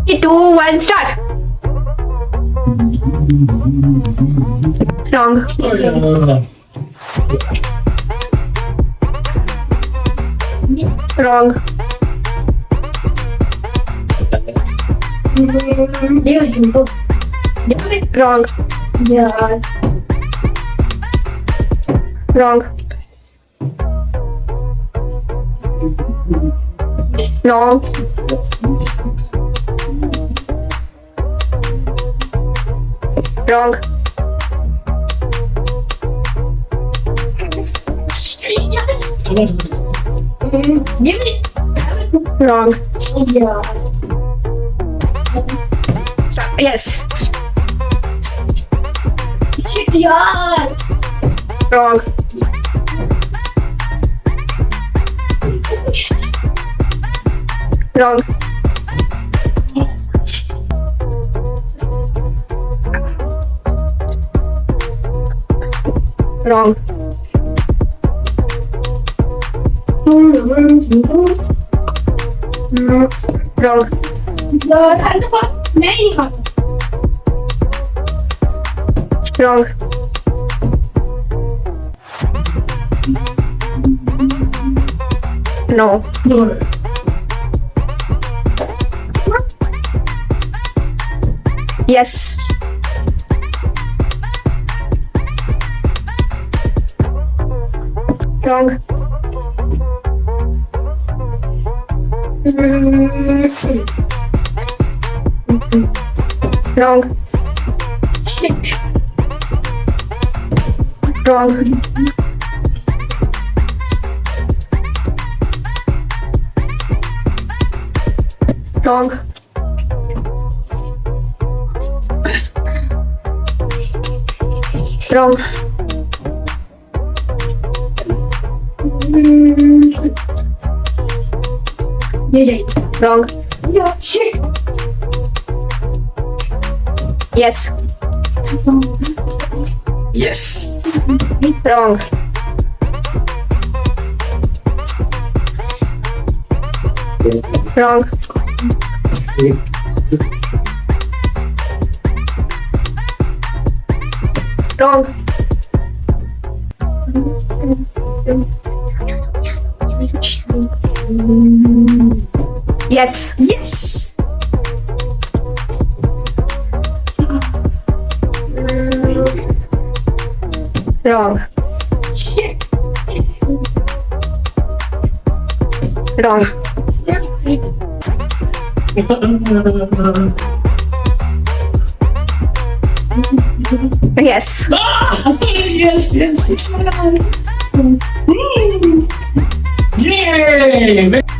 3, 2, 1, start. Wrong. Wrong. Wrong. Wrong. No. Wrong. Wrong. Stop. Yes. Wrong. Wrong. Wrong. Wrong. Wrong. No. Yes. Wrong. Wrong. Shit. Wrong. Wrong. Wrong. Wrong. Yeah, shit. Yes. Yes. Wrong. Wrong. Wrong. Yes. Yes. Wrong. Shit. Wrong. Yes. Yes, yes. Woo! Yay!